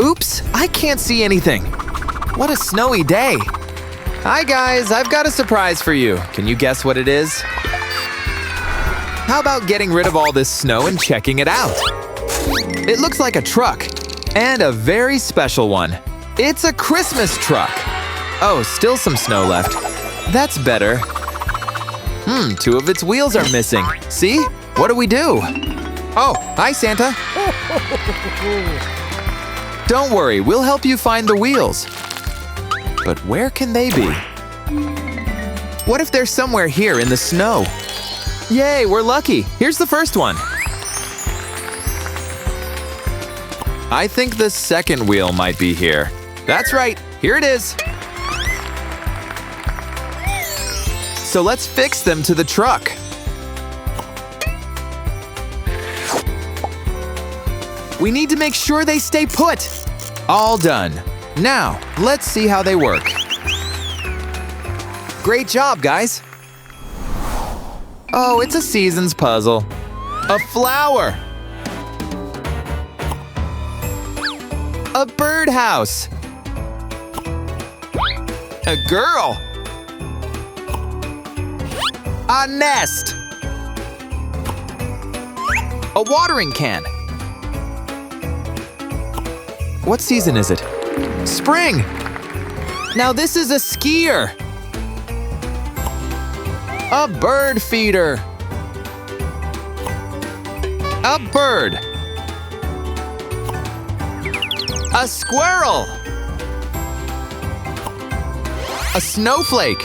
Oops, I can't see anything. What a snowy day. Hi guys, I've got a surprise for you. Can you guess what it is? How about getting rid of all this snow and checking it out? It looks like a truck, and a very special one. It's a Christmas truck. Oh, still some snow left. That's better. Two of its wheels are missing. See? What do we do? Oh, hi Santa. Don't worry, we'll help you find the wheels. But where can they be? What if they're somewhere here in the snow? Yay, we're lucky. Here's the first one. I think the second wheel might be here. That's right, here it is. So let's fix them to the truck. We need to make sure they stay put. All done. Now, let's see how they work. Great job, guys. Oh, it's a season's puzzle. A flower. A birdhouse. A girl. A nest. A watering can. What season is it? Spring! Now this is a skier. A bird feeder. A bird. A squirrel. A snowflake.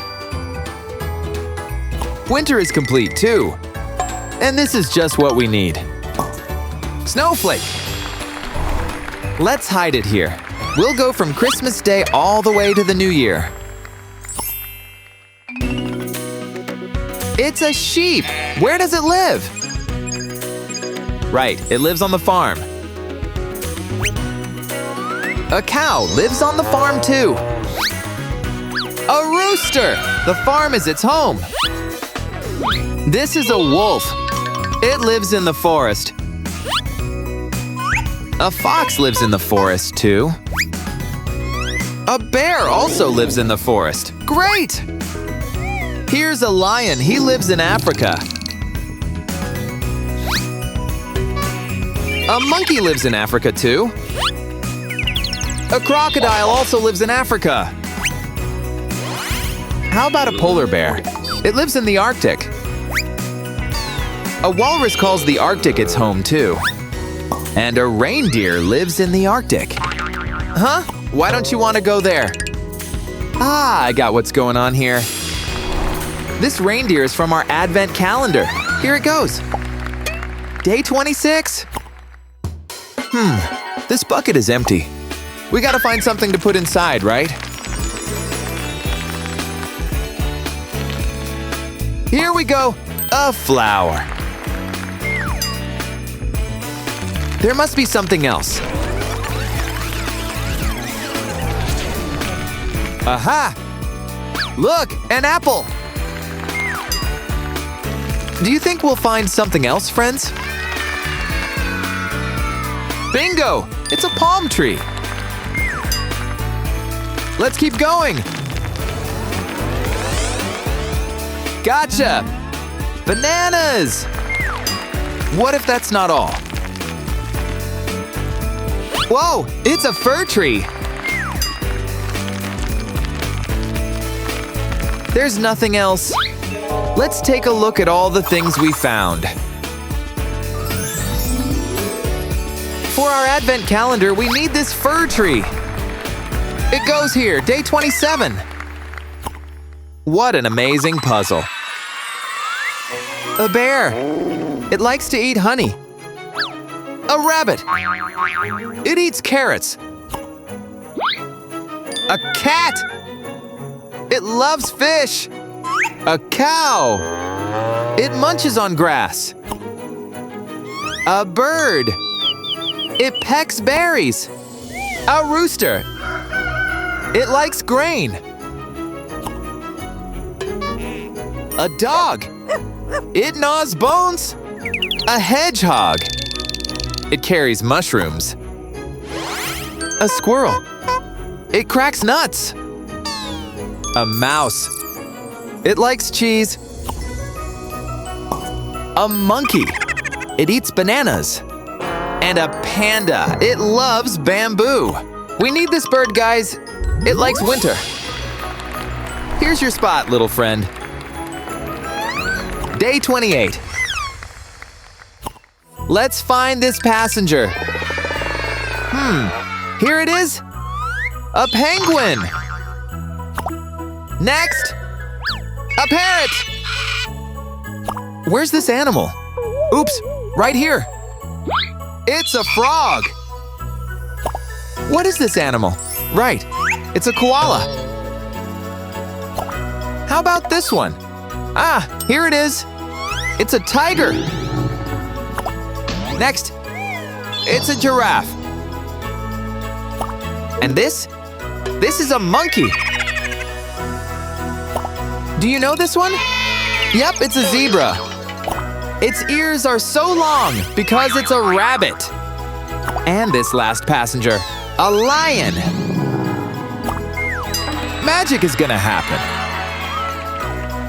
Winter is complete too. And this is just what we need. Snowflake. Let's hide it here. We'll go from Christmas Day all the way to the New Year. It's a sheep! Where does it live? Right, it lives on the farm. A cow lives on the farm too. A rooster! The farm is its home. This is a wolf. It lives in the forest. A fox lives in the forest too. A bear also lives in the forest. Great! Here's a lion. He lives in Africa. A monkey lives in Africa too. A crocodile also lives in Africa. How about a polar bear? It lives in the Arctic. A walrus calls the Arctic its home too. And a reindeer lives in the Arctic. Huh? Why don't you want to go there? Ah, I got what's going on here. This reindeer is from our Advent calendar. Here it goes. Day 26. This bucket is empty. We gotta find something to put inside, right? Here we go. A flower. There must be something else. Aha! Look, an apple! Do you think we'll find something else, friends? Bingo! It's a palm tree! Let's keep going! Gotcha! Bananas! What if that's not all? Whoa! It's a fir tree! There's nothing else. Let's take a look at all the things we found. For our Advent calendar, we need this fir tree. It goes here, day 27. What an amazing puzzle. A bear. It likes to eat honey. A rabbit. It eats carrots. A cat. It loves fish. A cow. It munches on grass. A bird. It pecks berries. A rooster. It likes grain. A dog. It gnaws bones. A hedgehog. It carries mushrooms. A squirrel. It cracks nuts. A mouse. It likes cheese. A monkey. It eats bananas. And a panda. It loves bamboo. We need this bird, guys. It likes winter. Here's your spot, little friend. Day 28. Let's find this passenger. Here it is. A penguin. Next. A parrot. Where's this animal? Oops, right here. It's a frog. What is this animal? Right, it's a koala. How about this one? Ah, here it is. It's a tiger. Next, it's a giraffe. And this is a monkey. Do you know this one? Yep, it's a zebra. Its ears are so long because it's a rabbit. And this last passenger, a lion. Magic is gonna happen.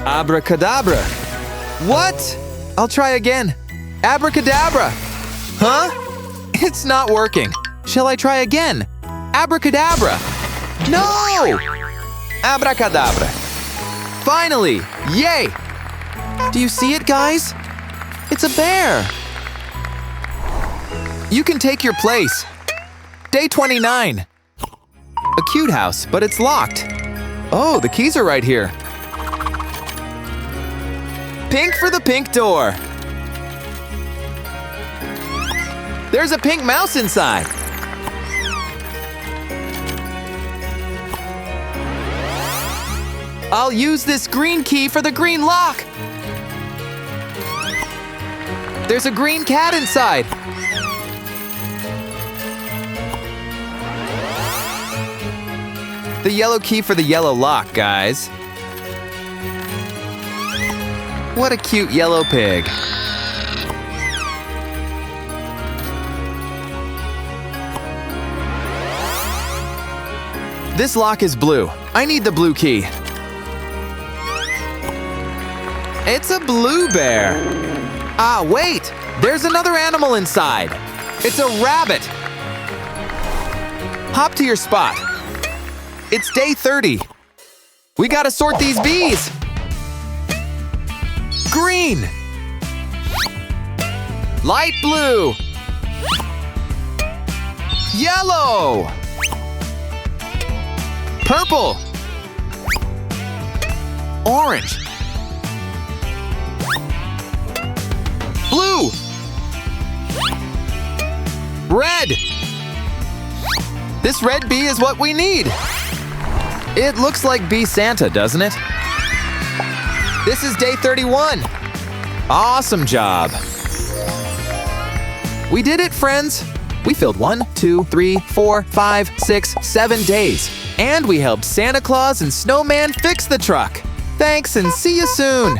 Abracadabra. What? I'll try again. Abracadabra. Huh? It's not working. Shall I try again? Abracadabra. No! Abracadabra. Finally! Yay! Do you see it, guys? It's a bear. You can take your place. Day 29. A cute house, but it's locked. Oh, the keys are right here. Pink for the pink door. There's a pink mouse inside. I'll use this green key for the green lock. There's a green cat inside. The yellow key for the yellow lock, guys. What a cute yellow pig. This lock is blue. I need the blue key. It's a blue bear. Ah, wait! There's another animal inside. It's a rabbit. Hop to your spot. It's day 30. We gotta sort these bees. Green. Light blue. Yellow. Purple. Orange. Blue. Red. This red bee is what we need. It looks like Bee Santa, doesn't it? This is day 31. Awesome job. We did it, friends. We filled 1, 2, 3, 4, 5, 6, 7 days. And we helped Santa Claus and Snowman fix the truck. Thanks and see you soon.